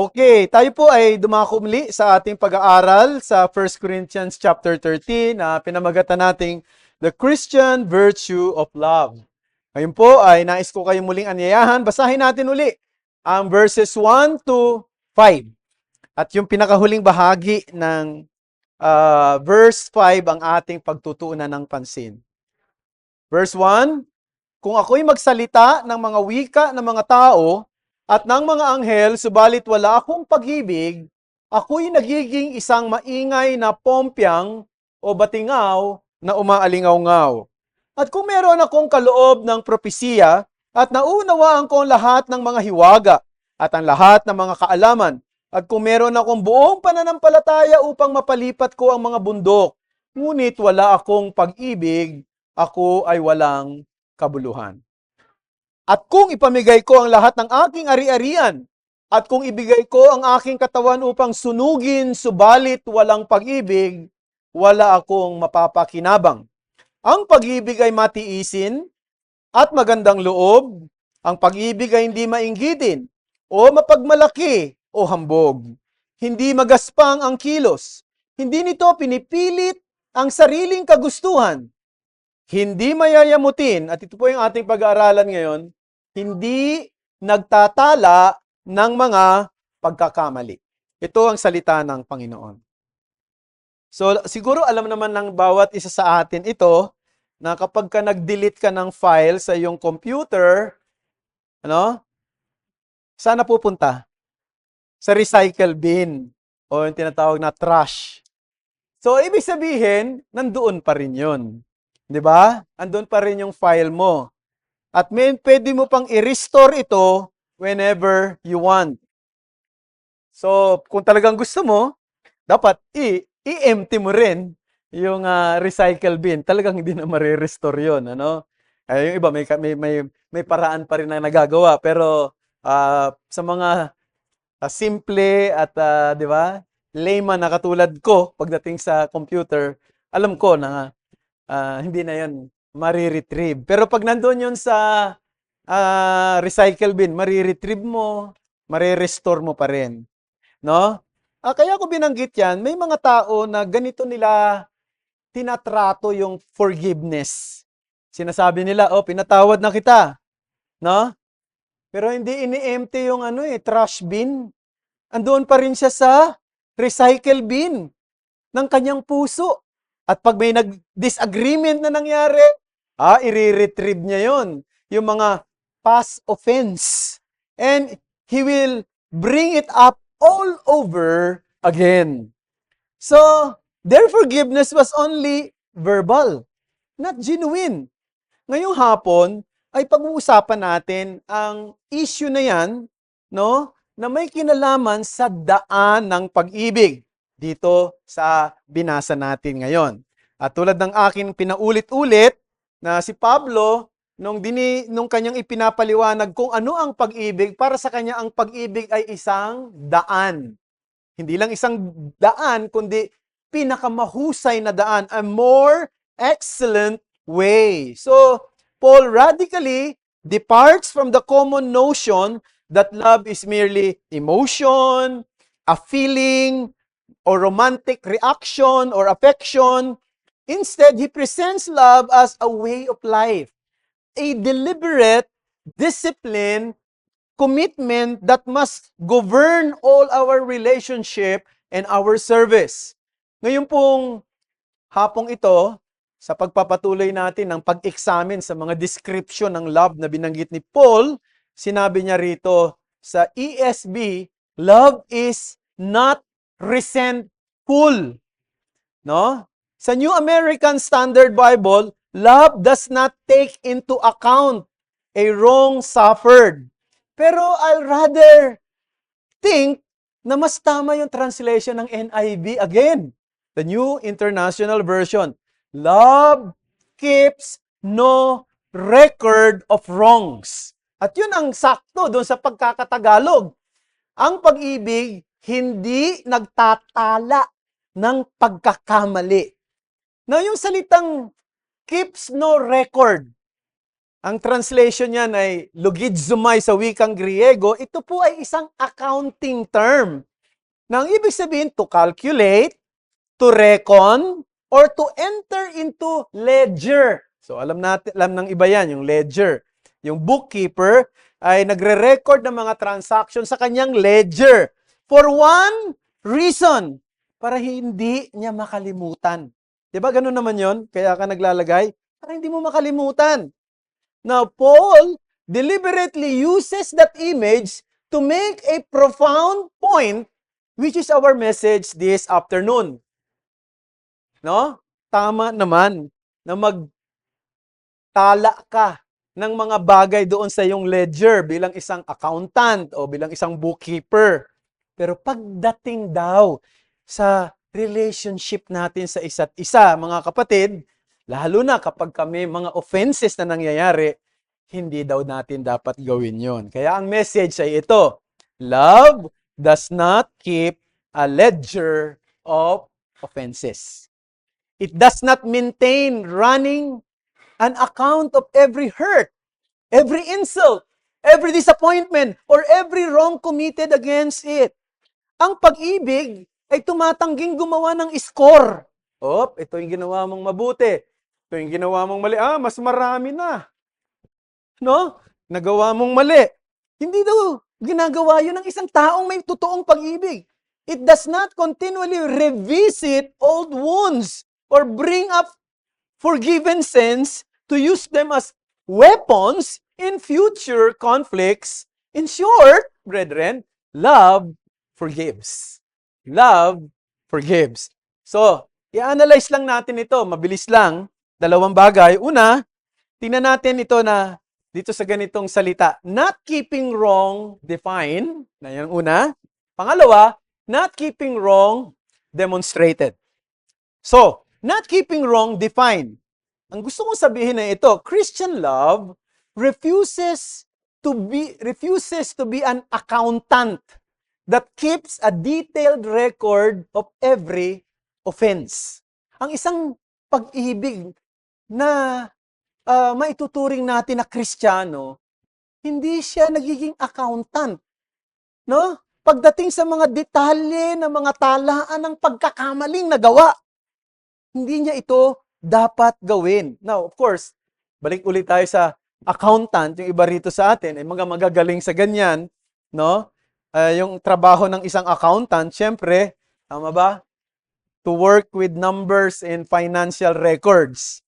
Okay, tayo po ay dumako muli sa ating pag-aaral sa 1 Corinthians chapter 13 na pinamagatan nating The Christian Virtue of Love. Ngayon po ay nais ko kayong muling anyayahan. Basahin natin uli ang verses 1 to 5. At yung pinakahuling bahagi ng verse 5 ang ating pagtutuunan ng pansin. Verse 1, kung ako'y magsalita ng mga wika ng mga tao at ng mga anghel, subalit wala akong pag-ibig, ako'y nagiging isang maingay na pompyang o batingaw na umaalingaw-ngaw. At kung meron akong kaloob ng propesiya at naunawaan ko ang lahat ng mga hiwaga at ang lahat ng mga kaalaman, at kung meron akong buong pananampalataya upang mapalipat ko ang mga bundok, ngunit wala akong pag-ibig, ako ay walang kabuluhan. At kung ipamigay ko ang lahat ng aking ari-arian, at kung ibigay ko ang aking katawan upang sunugin, subalit walang pag-ibig, wala akong mapapakinabang. Ang pag-ibig ay matiisin at magandang loob. Ang pag-ibig ay hindi mainggitin o mapagmalaki o hambog. Hindi magaspang ang kilos. Hindi nito pinipilit ang sariling kagustuhan. Hindi mayayamutin, at ito po yung ating pag-aaralan ngayon, hindi nagtatala ng mga pagkakamali. Ito ang salita ng Panginoon. So, siguro alam naman ng bawat isa sa atin ito, na kapag ka nag-delete ka ng file sa iyong computer, saan na pupunta? Sa recycle bin, o yung tinatawag na trash. So, ibig sabihin, nandoon pa rin yun. Di ba? Andun pa rin yung file mo. At pwede mo pang i-restore ito whenever you want. So, kung talagang gusto mo, dapat i-empty mo rin yung recycle bin. Talagang hindi na ma-restore yun. Yung iba, may paraan pa rin na nagagawa. Pero sa mga simple at, di ba, layman na katulad ko pagdating sa computer, alam ko na hindi na yun mariretrieve. Pero pag nandun yun sa recycle bin, mariretrieve mo, marirestore mo pa rin. No? Kaya ko binanggit yan, may mga tao na ganito nila tinatrato yung forgiveness. Sinasabi nila, pinatawad na kita. No? Pero hindi ini-empty yung trash bin. Andoon pa rin siya sa recycle bin ng kanyang puso. At pag may disagreement na nangyari, i-retrieve niya yon, yung mga past offense. And he will bring it up all over again. So, their forgiveness was only verbal, not genuine. Ngayong hapon, ay pag-uusapan natin ang issue na yan, na may kinalaman sa daan ng pag-ibig dito sa binasa natin ngayon. At tulad ng aking pinaulit-ulit na si Pablo, nung kanyang ipinapaliwanag kung ano ang pag-ibig, para sa kanya ang pag-ibig ay isang daan. Hindi lang isang daan, kundi pinakamahusay na daan, a more excellent way. So, Paul radically departs from the common notion that love is merely emotion, a feeling, or romantic reaction or affection. Instead, he presents love as a way of life, a deliberate discipline, commitment that must govern all our relationship and our service. Ngayon pong hapong ito, sa pagpapatuloy natin ng pag-examine sa mga description ng love na binanggit ni Paul, sinabi niya rito sa ESV, love is not resentful. No? Sa New American Standard Bible, love does not take into account a wrong suffered. Pero I'll rather think na mas tama yung translation ng NIV again, the New International Version. Love keeps no record of wrongs. At yun ang sakto doon sa pagkakatagalog. Ang pag-ibig hindi nagtatala ng pagkakamali. Now, yung salitang keeps no record, Ang translation niyan ay logizomai sa wikang Griego. Ito po ay isang accounting term. Nang ibig sabihin, to calculate, to reckon, or to enter into ledger. So alam ng iba yan, yung ledger. Yung bookkeeper ay nagre-record ng mga transaction sa kanyang ledger for one reason, para hindi niya makalimutan. 'Di ba ganun naman 'yon? Kaya ka naglalagay para hindi mo makalimutan. Now, Paul deliberately uses that image to make a profound point, which is our message this afternoon. No? Tama naman na magtala ka ng mga bagay doon sa iyong ledger bilang isang accountant o bilang isang bookkeeper. Pero pagdating daw sa relationship natin sa isa't isa, mga kapatid, lalo na kapag kami mga offenses na nangyayari, hindi daw natin dapat gawin yon. Kaya ang message ay ito, love does not keep a ledger of offenses. It does not maintain running an account of every hurt, every insult, every disappointment, or every wrong committed against it. Ang pag-ibig ay tumatangging gumawa ng score. Ito yung ginawa mong mabuti. Ito yung ginawa mong mali. Mas marami na. No? Nagawa mong mali. Hindi daw ginagawa yun ng isang taong may totoong pag-ibig. It does not continually revisit old wounds or bring up forgiven sins to use them as weapons in future conflicts. In short, brethren, love forgives. Love forgives. So, i-analyze lang natin ito. Mabilis lang. Dalawang bagay. Una, tingnan natin ito na dito sa ganitong salita. Not keeping wrong, define. Na yung una. Pangalawa, not keeping wrong, demonstrated. So, not keeping wrong, define. Ang gusto kong sabihin na ito, Christian love refuses to be an accountant that keeps a detailed record of every offense. Ang isang pag-ibig na maituturing natin na Kristiyano, hindi siya nagiging accountant. No? Pagdating sa mga detalye ng mga talaan ng pagkakamaling nagawa, hindi niya ito dapat gawin. Now, of course, balik ulit tayo sa accountant, yung iba rito sa atin, ay mga magagaling sa ganyan, no? Yung trabaho ng isang accountant, syempre, tama ba? To work with numbers and financial records.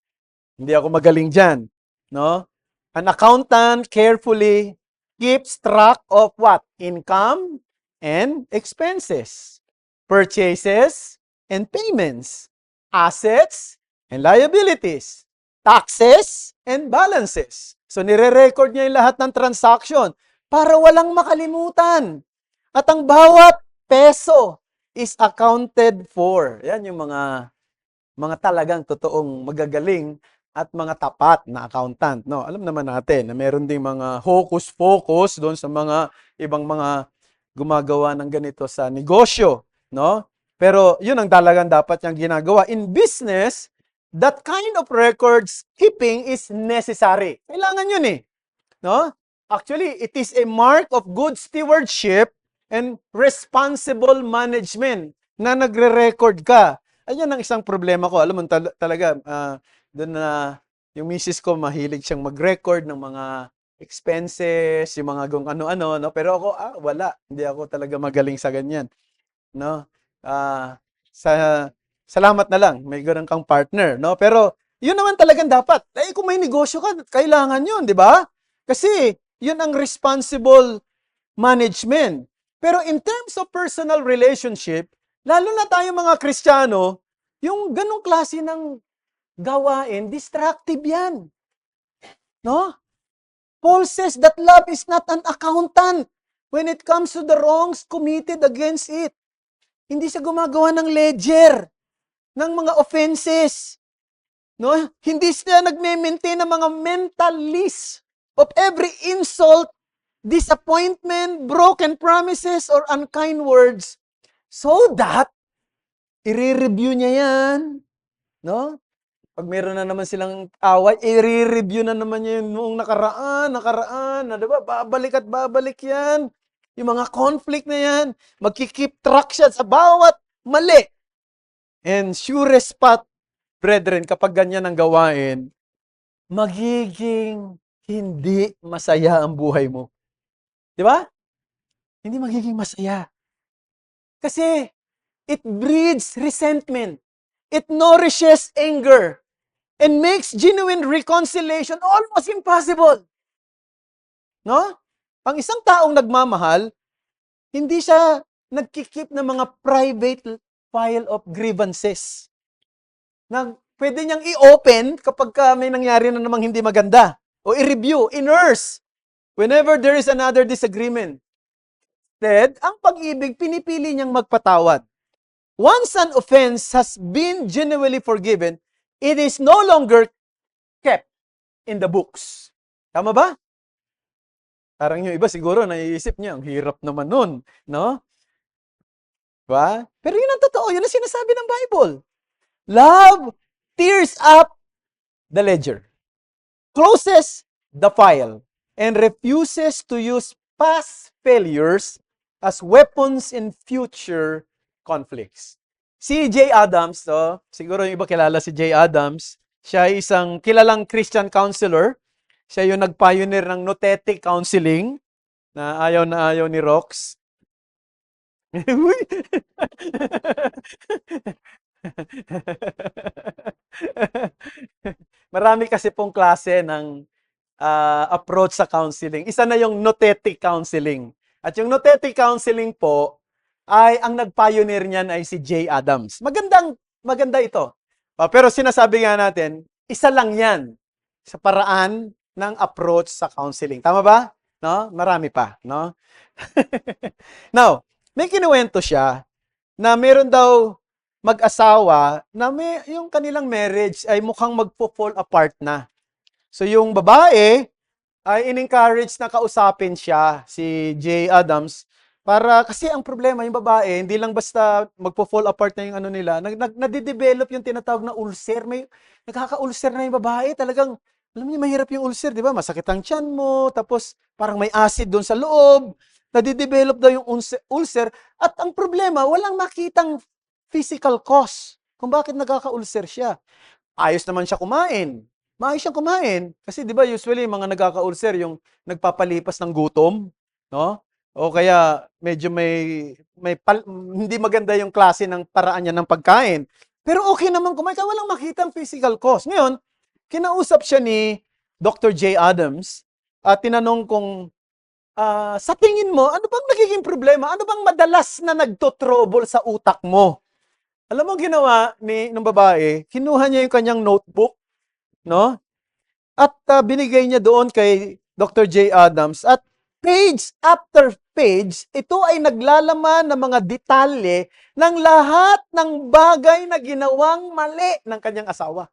Hindi ako magaling dyan, no? An accountant carefully keeps track of what? Income and expenses, purchases and payments, assets and liabilities, taxes and balances. So nire-record niya yung lahat ng transaction para walang makalimutan. At ang bawat peso is accounted for. Yan yung mga talagang totoong magagaling at mga tapat na accountant. No, alam naman natin na meron ding mga hocus-pocus doon sa mga ibang mga gumagawa ng ganito sa negosyo, no? Pero yun ang talagang dapat niyang ginagawa. In business, that kind of records keeping is necessary. Kailangan yun eh. No? Actually, it is a mark of good stewardship and responsible management na nagre-record ka. Ayun ang isang problema ko. Alam mo talaga, doon na yung misis ko mahilig siyang mag-record ng mga expenses, yung mga kung ano-ano, no? Pero ako, wala. Hindi ako talaga magaling sa ganyan. No? Salamat na lang, may ganun kang partner, no? Pero, yun naman talagang dapat. Kung may negosyo ka, kailangan yun, di ba? Kasi, yun ang responsible management. Pero in terms of personal relationship, lalo na tayo mga Kristiyano, yung ganung klase ng gawain, destructive yan. No? Paul says that love is not an accountant when it comes to the wrongs committed against it. Hindi siya gumagawa ng ledger ng mga offenses. No? Hindi siya nagme-maintain ng mga mental list of every insult, disappointment, broken promises, or unkind words so that i-review niya yan. No? Pag meron na naman silang away, i-re-review na naman niya yung noong nakaraan, na, di ba? Babalik at babalik yan. Yung mga conflict na yan, magkikeep track siya sa bawat mali. And surest spot, brethren, kapag ganyan ang gawain, magiging hindi masaya ang buhay mo. Di ba? Hindi magiging masaya. Kasi it breeds resentment. It nourishes anger and makes genuine reconciliation almost impossible. No? Ang isang taong nagmamahal, hindi siya nagkikip ng mga private file of grievances. Pwede niyang i-open kapag may nangyari na namang hindi maganda. O i-review, i-nurse, whenever there is another disagreement. Instead, ang pag-ibig, pinipili niyang magpatawad. Once an offense has been genuinely forgiven, it is no longer kept in the books. Tama ba? Parang yung iba siguro naiisip niya, ang hirap naman nun, no? Diba? Pero yun ang totoo, yun ang sinasabi ng Bible. Love tears up the ledger, closes the file, and refuses to use past failures as weapons in future conflicts. Si J. Adams, siguro yung iba kilala si J. Adams, siya ay isang kilalang Christian counselor. Siya yung nag-pioneer ng notetic counseling na ayaw ni Rox. Marami kasi pong klase ng approach sa counseling. Isa na yung notetic counseling. At yung notetic counseling po, ay ang nag-pioneer niyan ay si J. Adams. Maganda ito. Pero sinasabi nga natin, isa lang yan sa paraan ng approach sa counseling. Tama ba? No? Marami pa, no? Now, may kinuwento siya na meron daw mag-asawa na yung kanilang marriage ay mukhang magpo-fall apart na. So yung babae ay in-encourage na kausapin siya, si J. Adams, kasi ang problema, yung babae, hindi lang basta magpo-fall apart na yung ano nila, nadidevelop yung tinatawag na ulcer. Nagkaka-ulcer na yung babae, talagang, alam niyo, mahirap yung ulcer, di ba? Masakit ang tiyan mo, tapos parang may acid doon sa loob, nadidevelop daw yung ulcer, at ang problema, walang makitang physical cause kung bakit nagkaka-ulcer siya. Ayos naman siya kumain. Maayos siyang kumain. Kasi di ba usually mga nagkaka-ulcer yung nagpapalipas ng gutom, no? O kaya medyo hindi maganda yung klase ng paraan niya ng pagkain. Pero okay naman kumain, kaya walang makitang physical cause. Ngayon, kinausap siya ni Dr. J. Adams at tinanong kung sa tingin mo, ano bang nagiging problema? Ano bang madalas na nagtotrouble sa utak mo? Alam mo ginawa ng babae, kinuha niya yung kanyang notebook, no? At binigay niya doon kay Dr. J. Adams at page after page, ito ay naglalaman ng mga detalye ng lahat ng bagay na ginawang mali ng kanyang asawa.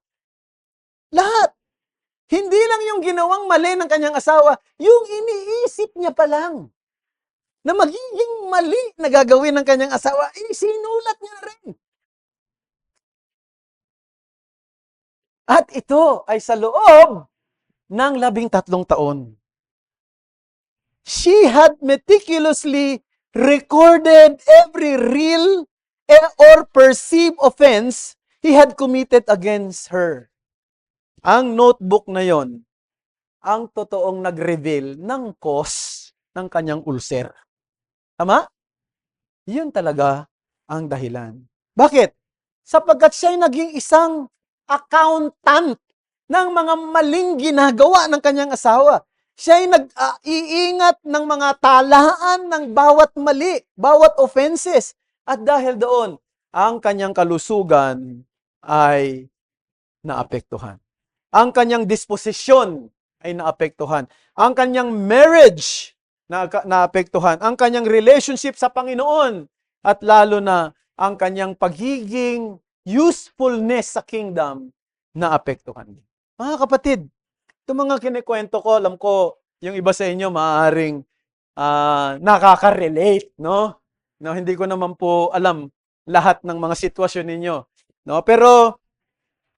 Lahat. Hindi lang yung ginawang mali ng kanyang asawa, yung iniisip niya pa lang na magiging mali na gagawin ng kanyang asawa, sinulat niya rin. At ito ay sa loob ng 13 taon. She had meticulously recorded every real or perceived offense he had committed against her. Ang notebook na yon, ang totoong nag-reveal ng cause ng kanyang ulcer. Tama? Yun talaga ang dahilan. Bakit? Sapagkat siya'y naging isang accountant ng mga maling ginagawa ng kanyang asawa. Siya'y nag-iingat ng mga talaan ng bawat mali, bawat offenses. At dahil doon, ang kanyang kalusugan ay naapektuhan. Ang kanyang disposisyon ay naapektuhan. Ang kanyang marriage naapektuhan. Ang kanyang relationship sa Panginoon. At lalo na ang kanyang pagiging usefulness sa kingdom naapektuhan. Mga kapatid, itong mga kinikwento ko, alam ko, yung iba sa inyo maaaring nakaka-relate, no? No, hindi ko naman po alam lahat ng mga sitwasyon ninyo, no? Pero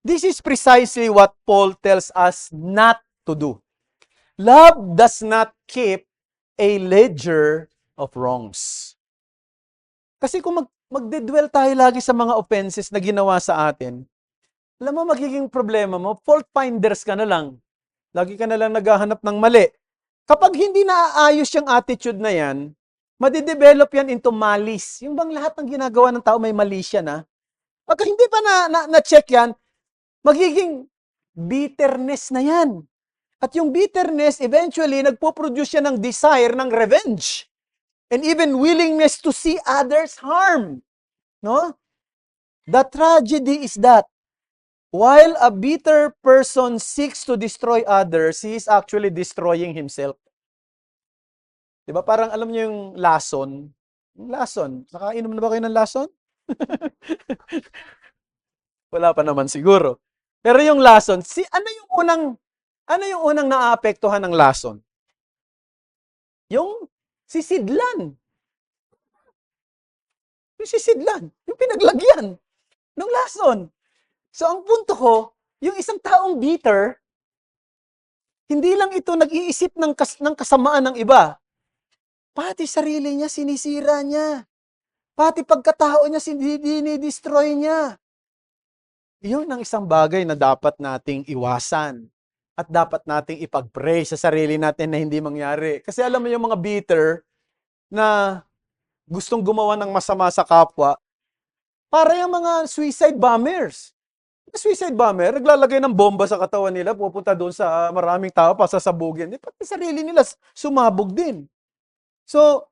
This is precisely what Paul tells us not to do. Love does not keep a ledger of wrongs. Kasi kung magdedwell tayo lagi sa mga offenses na ginawa sa atin, alam mo, magiging problema mo, fault finders ka na lang. Lagi ka na lang naghahanap ng mali. Kapag hindi naaayos yung attitude na yan, madidevelop yan into malice. Yung bang lahat ng ginagawa ng tao may mali siya na? Pagka hindi pa na-check yan, magiging bitterness na yan. At yung bitterness, eventually, nagpo-produce siya ng desire ng revenge. And even willingness to see others harm. No? The tragedy is that while a bitter person seeks to destroy others, he is actually destroying himself. Diba? Parang alam niyo yung lason. Yung lason. Nakainom na ba kayo ng lason? Wala pa naman siguro. Pero yung lason, ano yung unang naapektuhan ng lason? Yung sisidlan. Yung sisidlan. Yung pinaglagyan ng lason. So, ang punto ko, yung isang taong bitter, hindi lang ito nag-iisip ng kasamaan ng iba. Pati sarili niya, sinisira niya. Pati pagkatao niya, dinidestroy niya. Yun ang isang bagay na dapat nating iwasan. At dapat nating ipag-pray sa sarili natin na hindi mangyari. Kasi alam mo yung mga bitter na gustong gumawa ng masama sa kapwa, para yung mga suicide bombers. Suicide bomber, naglalagay ng bomba sa katawan nila, pupunta doon sa maraming tao, pasasabugin. Pati sarili nila sumabog din. So,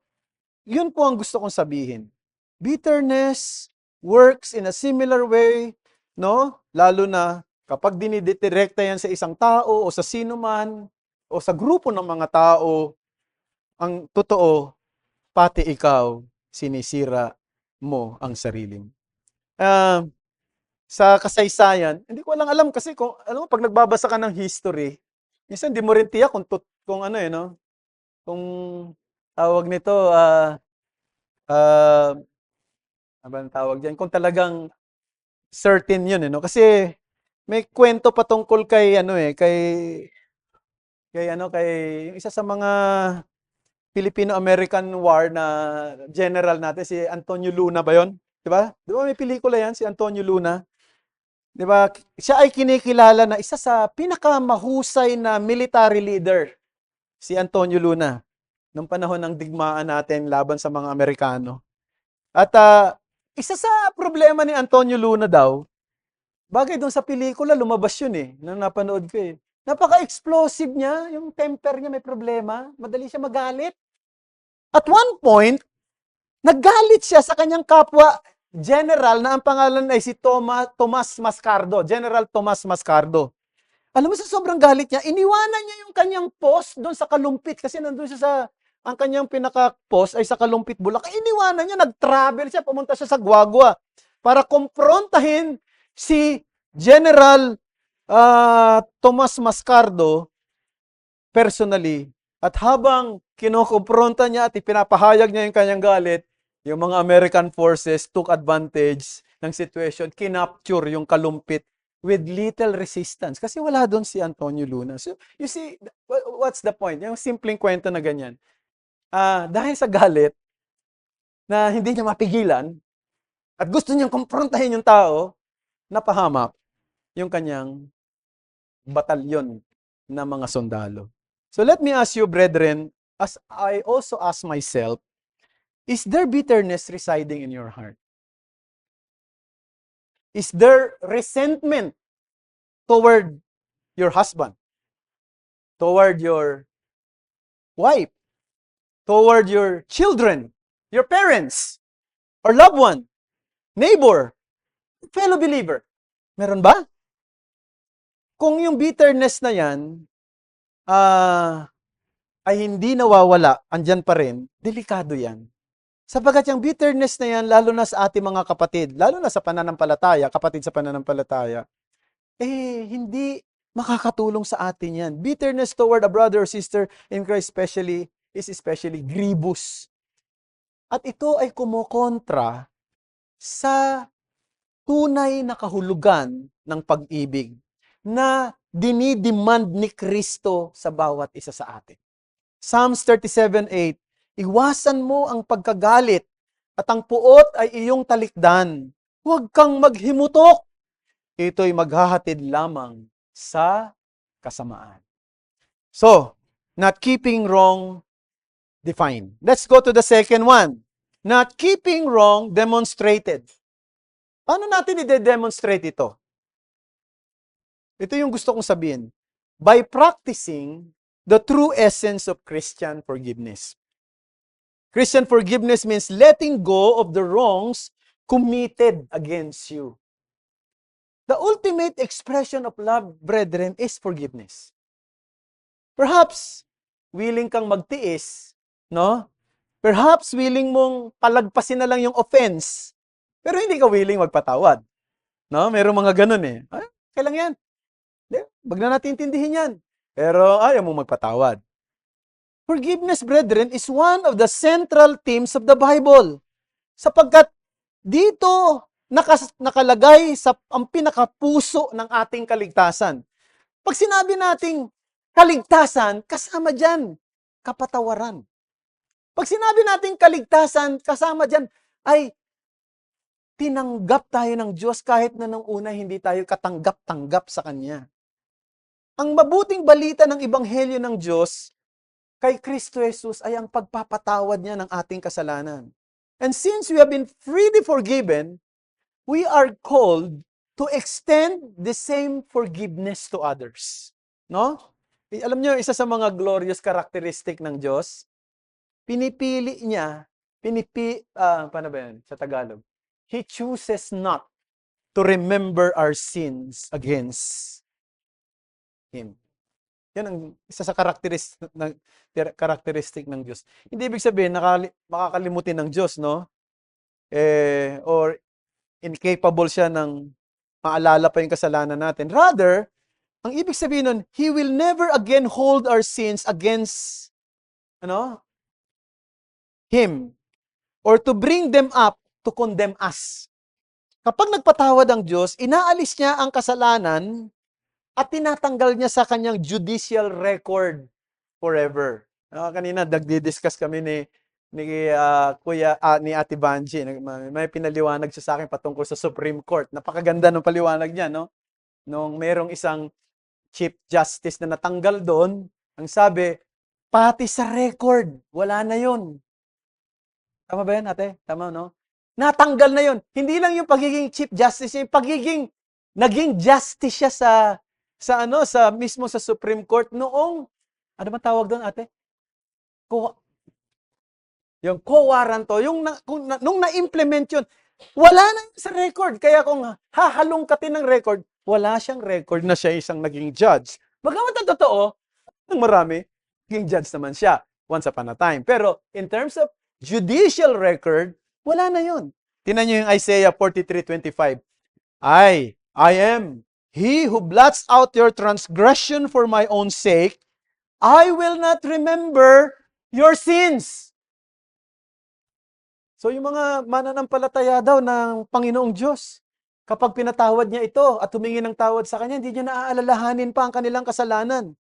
yun po ang gusto kong sabihin. Bitterness works in a similar way, no? Lalo na kapag dinidirekta yan sa isang tao o sa sino man o sa grupo ng mga tao, ang totoo, pati ikaw, sinisira mo ang sarili mo. Sa kasaysayan, hindi ko lang alam kasi kung alam mo, pag nagbabasa ka ng history, minsan hindi mo rin tiyak kung ano no? Kung tawag nito, ano ang tawag diyan? Kung talagang certain 'yun no? Kasi may kwento patungkol kay kay yung isa sa mga Filipino-American War na general natin, si Antonio Luna ba 'yon? 'Di ba? 'Di ba may pelikula 'yan, si Antonio Luna? 'Di ba? Siya ay kinikilala na isa sa pinakamahusay na military leader, si Antonio Luna, nung panahon ng digmaan natin laban sa mga Amerikano. At isa sa problema ni Antonio Luna daw, bagay doon sa pelikula, lumabas yun nung napanood ko Napaka-explosive niya, yung temper niya may problema, madali siya magalit. At one point, naggalit siya sa kanyang kapwa general na ang pangalan ay si Tomas Mascardo, General Tomas Mascardo. Alam mo, sa sobrang galit niya, iniwanan niya yung kanyang post doon sa Kalumpit kasi nandun siya ang kanyang pinaka-post ay sa Kalumpit, Bulacan. Iniwanan niya, nag-travel siya, pumunta siya sa Guagua para kumprontahin si General Tomas Mascardo personally. At habang kinokompronta niya at ipinapahayag niya yung kanyang galit, yung mga American forces took advantage ng situation, kinapture yung Kalumpit with little resistance. Kasi wala doon si Antonio Luna. So, you see, what's the point? Yung simpleng kwento na ganyan. Dahil sa galit, na hindi niya mapigilan, at gusto niyang kumprontahin yung tao, napahamak yung kanyang batalyon na mga sundalo. So let me ask you, brethren, as I also ask myself, is there bitterness residing in your heart? Is there resentment toward your husband? Toward your wife? Toward your children? Your parents? Or loved one? Neighbor? Fellow believer? Meron ba? Kung yung bitterness na yan ay hindi nawawala, andyan pa rin, delikado yan. Sapagat yung bitterness na yan, lalo na sa ating mga kapatid, lalo na sa pananampalataya, kapatid sa pananampalataya, hindi makakatulong sa atin yan. Bitterness toward a brother or sister in Christ is especially grievous. At ito ay kumokontra sa tunay na kahulugan ng pag-ibig na dinidemand ni Kristo sa bawat isa sa atin. Psalms 37:8, iwasan mo ang pagkagalit at ang puot ay iyong talikdan. Huwag kang maghimutok. Ito'y maghahatid lamang sa kasamaan. So, not keeping wrong defined. Let's go to the second one. Not keeping wrong demonstrated. Paano natin i-demonstrate ito? Ito yung gusto kong sabihin. By practicing the true essence of Christian forgiveness. Christian forgiveness means letting go of the wrongs committed against you. The ultimate expression of love, brethren, is forgiveness. Perhaps, willing kang magtiis, no? Perhaps, willing mong palagpasin na lang yung offense, pero hindi ka willing magpatawad. No? Merong mga ganun eh. Ay, kailan yan? Wag na natin intindihin yan. Pero ayaw mong magpatawad. Forgiveness, brethren, is one of the central themes of the Bible. Sapagkat dito nakalagay sa ang pinakapuso ng ating kaligtasan. Pag sinabi nating kaligtasan, kasama dyan kapatawaran. Pag sinabi nating kaligtasan, kasama dyan ay tinanggap tayo ng Diyos kahit na nung una hindi tayo katanggap-tanggap sa Kanya. Ang mabuting balita ng Ebanghelyo ng Diyos kay Kristo Jesus ay ang pagpapatawad niya ng ating kasalanan. And since we have been freely forgiven, we are called to extend the same forgiveness to others. No? Alam niyo, isa sa mga glorious characteristic ng Diyos, pinipili niya, paano ba yan sa Tagalog? He chooses not to remember our sins against Him. Yan ang isa sa characteristic ng Diyos. Hindi ibig sabihin, makakalimutin ng Diyos, no? Or incapable siya ng maalala pa yung kasalanan natin. Rather, ang ibig sabihin nun, He will never again hold our sins against Him or to bring them up to condemn us. Kapag nagpatawad ang Diyos, inaalis niya ang kasalanan at tinatanggal niya sa kanyang judicial record forever. Kanina, nagdi-discuss kami ni Ate Banji. May pinaliwanag siya sa akin patungkol sa Supreme Court. Napakaganda ng paliwanag niya, no? Nung merong isang Chief Justice na natanggal doon, ang sabi, pati sa record, wala na yun. Tama ba yan, ate? Tama, no? Natanggal na yun. Hindi lang yung pagiging Chief Justice, yung pagiging naging justice siya mismo sa Supreme Court noong, ano ba tawag doon, ate? Yung co-warranto, nung na-implement yun, wala na sa record. Kaya kung hahalongkatin ng record, wala siyang record na siya isang naging judge. Bagamat ang totoo, ng marami, naging judge naman siya once upon a time. Pero in terms of judicial record, wala na yun. Tingnan niyo yung Isaiah 43:25. I am He who blots out your transgression for my own sake. I will not remember your sins. So yung mga mananampalataya daw ng Panginoong Diyos, kapag pinatawad niya ito at humingi ng tawad sa kanya, hindi niya naaalalahanin pa ang kanilang kasalanan.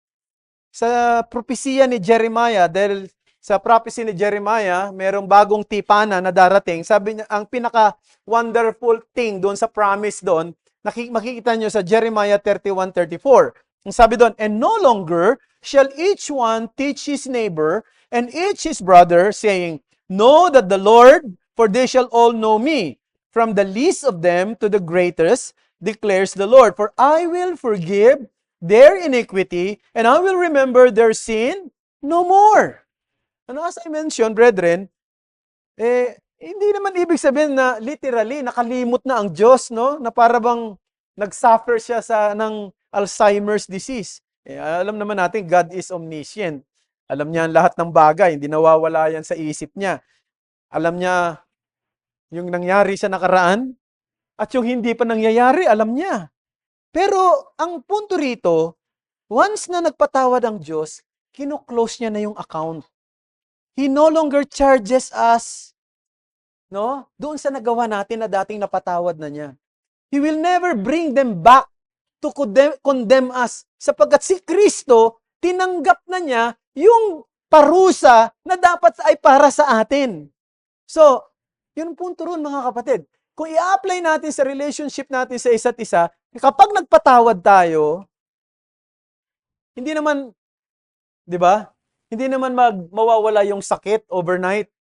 Sa propesiya ni Jeremiah, dahil sa prophecy ni Jeremiah, merong bagong tipana na darating. Sabi niya, ang pinaka-wonderful thing doon sa promise doon, makikita niyo sa Jeremiah 31:34. Ang sabi doon, and no longer shall each one teach his neighbor and each his brother, saying, know that the Lord, for they shall all know me, from the least of them to the greatest, declares the Lord. For I will forgive their iniquity, and I will remember their sin no more. As I mentioned, brethren, hindi naman ibig sabihin na literally nakalimot na ang Diyos, no? Na para bang nag-suffer siya ng Alzheimer's disease. Alam naman natin, God is omniscient. Alam niya ang lahat ng bagay, hindi nawawala yan sa isip niya. Alam niya yung nangyari sa nakaraan at yung hindi pa nangyayari, alam niya. Pero ang punto rito, once na nagpatawad ang Diyos, kino-close niya na yung account. He no longer charges us, no? Doon sa nagawa natin na dating napatawad na niya. He will never bring them back to condemn us. Sapagkat si Kristo, tinanggap na niya yung parusa na dapat ay para sa atin. So, yun ang punto ron mga kapatid. Kung i-apply natin sa relationship natin sa isa't isa, kapag nagpatawad tayo, hindi naman, di ba? Hindi naman mawawala yung sakit overnight,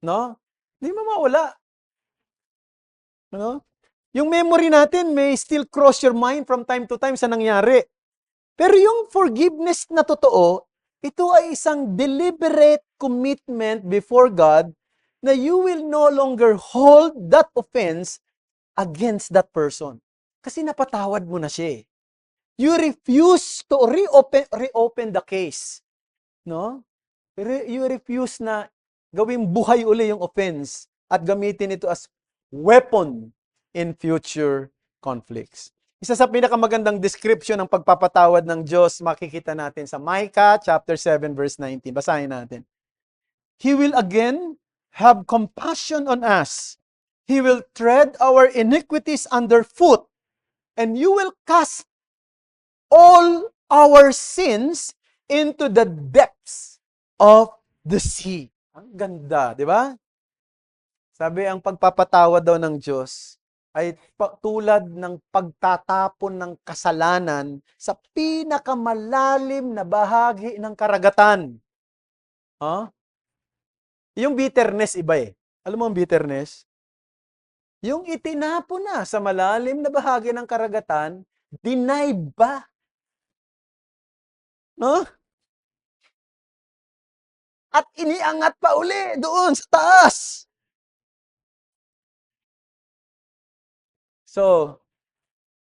no? Hindi mawawala. No? Yung memory natin may still cross your mind from time to time sa nangyari. Pero yung forgiveness na totoo, ito ay isang deliberate commitment before God na you will no longer hold that offense against that person. Kasi napatawad mo na siya. You refuse to reopen the case. No? You refuse na gawing buhay uli yung offense at gamitin ito as weapon in future conflicts. Isa sa pinakamagandang description ng pagpapatawad ng Diyos, makikita natin sa Micah chapter 7 verse 19. Basahin natin. He will again have compassion on us. He will tread our iniquities underfoot, and you will cast all our sins into the depths of the sea. Ang ganda, di ba? Sabi, ang pagpapatawad daw ng Diyos ay tulad ng pagtatapon ng kasalanan sa pinakamalalim na bahagi ng karagatan. Huh? Yung bitterness iba eh. Alam mo ang bitterness? Yung itinapon na sa malalim na bahagi ng karagatan, deny ba? No? At iniangat pa uli doon sa taas. So,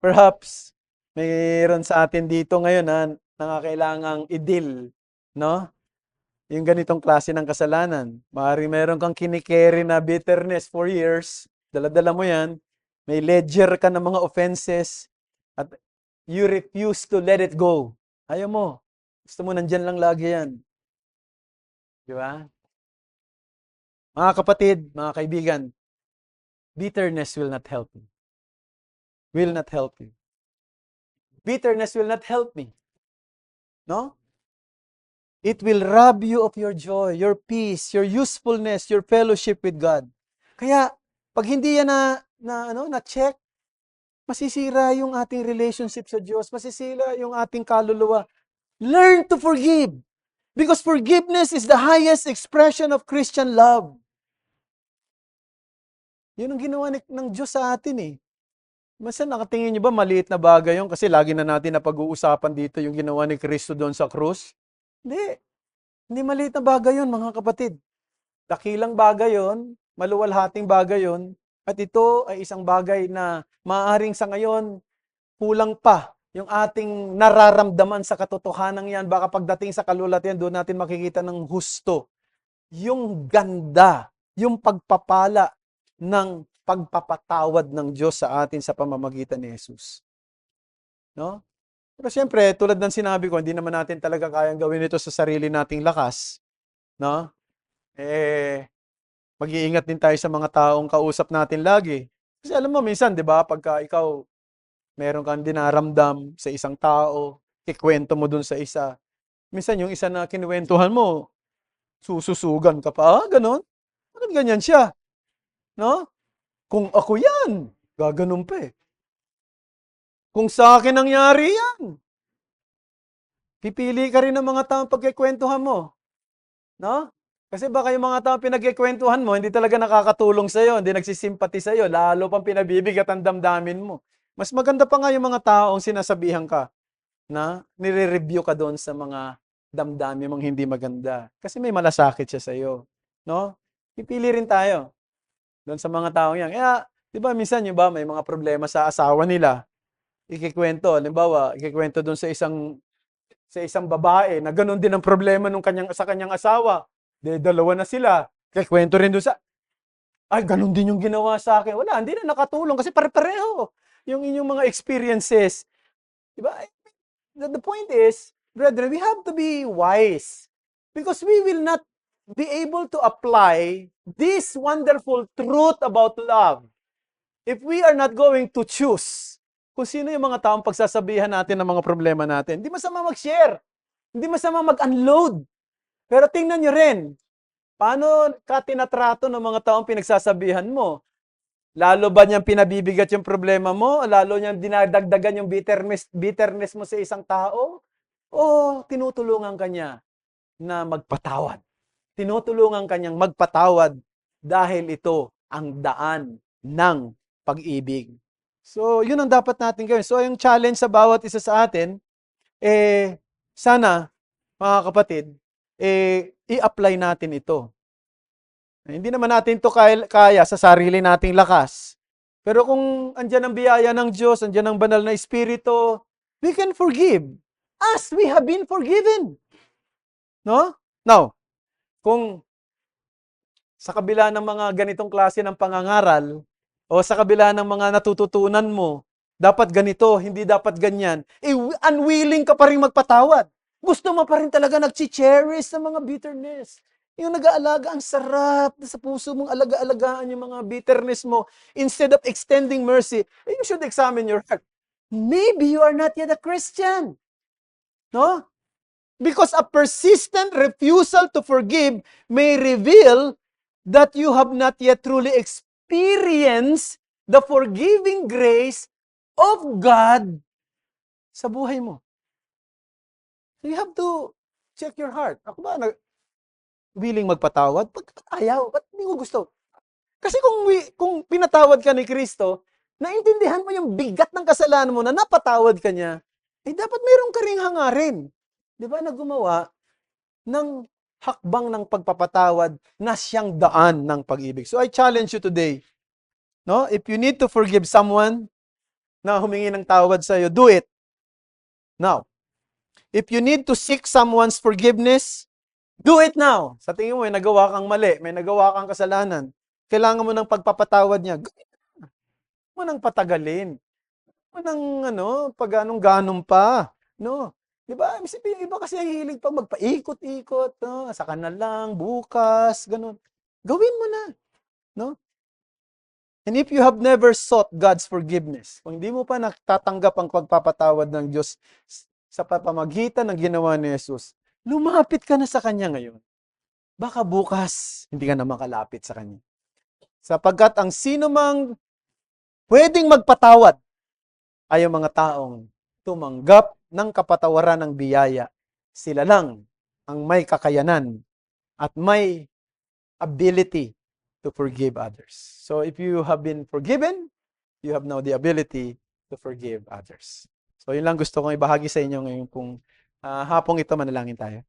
perhaps, mayroon sa atin dito ngayon na nangakailangang i-deal, no? Yung ganitong klase ng kasalanan. Maaaring meron kang kinikerry na bitterness for years, dala-dala mo yan, may ledger ka ng mga offenses, at you refuse to let it go. Ayaw mo. Gusto mo nandyan lang lagi yan. Di ba? Mga kapatid, mga kaibigan, bitterness will not help you. Will not help you. Bitterness will not help me. No? It will rob you of your joy, your peace, your usefulness, your fellowship with God. Kaya, pag hindi yan na check, masisira yung ating relationship sa Diyos, masisira yung ating kaluluwa. Learn to forgive. Because forgiveness is the highest expression of Christian love. Yun ang ginawa ng Diyos sa atin eh. Masa nakatingin niyo ba maliit na bagay yun? Kasi lagi na natin napag-uusapan dito yung ginawa ni Kristo doon sa krus. Hindi. Hindi maliit na bagay yun, mga kapatid. Dakilang bagay yun, maluwalhating bagay yun, at ito ay isang bagay na maaaring sa ngayon, kulang pa yung ating nararamdaman sa katotohanan yan. Baka pagdating sa kalulat yan, doon natin makikita ng husto. Yung ganda, yung pagpapala ng pagpapatawad ng Diyos sa atin sa pamamagitan ni Jesus. No? Pero siyempre, tulad ng sinabi ko, hindi naman natin talaga kayang gawin ito sa sarili nating lakas. No? Mag-iingat din tayo sa mga taong kausap natin lagi. Kasi alam mo, minsan, di ba, pagka ikaw, meron kang dinaramdam sa isang tao, ikwento mo dun sa isa. Minsan, yung isa na kinuwentuhan mo, sususugan ka pa, ganon. Bakit ganyan siya? No? Kung ako yan, gaganon pa eh. Kung sa akin nangyari yan, pipili ka rin ng mga taong pagkikwentuhan mo. No? Kasi baka yung mga taong pinagkikwentuhan mo, hindi talaga nakakatulong sa'yo, hindi nagsisimpati sa'yo, lalo pang pinabibigat ang damdamin mo. Mas maganda pa nga yung mga taong sinasabihan ka na nire-review ka doon sa mga damdamin mong hindi maganda. Kasi may malasakit siya sa'yo. No? Pipili rin tayo doon sa mga taong yan. Kaya, di ba, minsan yung ba, may mga problema sa asawa nila. Ikikwento, halimbawa, ikikwento doon sa isang babae na ganoon din ang problema sa kanyang asawa. Dalawa na sila. Ikikwento rin doon ay, ganoon din yung ginawa sa akin. Wala, hindi na nakatulong kasi pare-pareho yung inyong mga experiences. Di ba? The point is, brethren, we have to be wise because we will not be able to apply this wonderful truth about love if we are not going to choose kung sino yung mga taong pagsasabihan natin ng mga problema natin, hindi masama mag-share. Hindi masama mag-unload. Pero tingnan nyo rin, paano ka tinatrato ng mga taong pinagsasabihan mo? Lalo ba niyang pinabibigat yung problema mo? Lalo niyang dinadagdagan yung bitterness mo sa isang tao? O tinutulungan ka niya na magpatawad? Tinutulungan ka niyang magpatawad dahil ito ang daan ng pag-ibig. So, yun ang dapat natin gawin. So, yung challenge sa bawat isa sa atin, sana, mga kapatid, i-apply natin ito. Hindi naman natin to kaya sa sarili nating lakas. Pero kung andyan ang biyaya ng Diyos, andyan ang banal na Espiritu, we can forgive as we have been forgiven. No? Now, kung sa kabila ng mga ganitong klase ng pangangaral, o sa kabila ng mga natututunan mo, dapat ganito, hindi dapat ganyan, unwilling ka pa rin magpatawad. Gusto mo pa rin talaga nag-cherish sa mga bitterness. Yung nag-aalaga, ang sarap sa puso mong alaga-alagaan yung mga bitterness mo. Instead of extending mercy, you should examine your heart. Maybe you are not yet a Christian. No? Because a persistent refusal to forgive may reveal that you have not yet truly experienced the forgiving grace of God sa buhay mo. So you have to check your heart. Ako ba willing magpatawad? Pag ayaw, ba't hindi ko gusto? Kasi kung pinatawad ka ni Kristo, naintindihan mo yung bigat ng kasalanan mo na napatawad ka niya, dapat mayroon ka ring hangarin. Di ba, na gumawa ng hakbang ng pagpapatawad na siyang daan ng pag-ibig. So I challenge you today, no? If you need to forgive someone na humingi ng tawad sa iyo, do it. Now, if you need to seek someone's forgiveness, do it now. Sa tingin mo, may nagawa kang mali, may nagawa kang kasalanan, kailangan mo ng pagpapatawad niya. Huwag mo nang patagalin. Huwag mo nang pag anong-ganon pa. No? Di ba? Yung iba kasi ang hilig pa magpaikot-ikot, no? Saka na lang, bukas, ganun. Gawin mo na. No? And if you have never sought God's forgiveness, kung hindi mo pa natatanggap ang pagpapatawad ng Diyos sa pamamagitan ng ginawa ni Jesus, lumapit ka na sa Kanya ngayon. Baka bukas, hindi ka na makalapit sa Kanya. Sapagkat ang sino mang pwedeng magpatawad ay ang mga taong tumanggap ng kapatawaran ng biyaya. Sila lang ang may kakayanan at may ability to forgive others. So if you have been forgiven, you have now the ability to forgive others. So yun lang gusto kong ibahagi sa inyo ngayon kung hapong ito, manalangin tayo.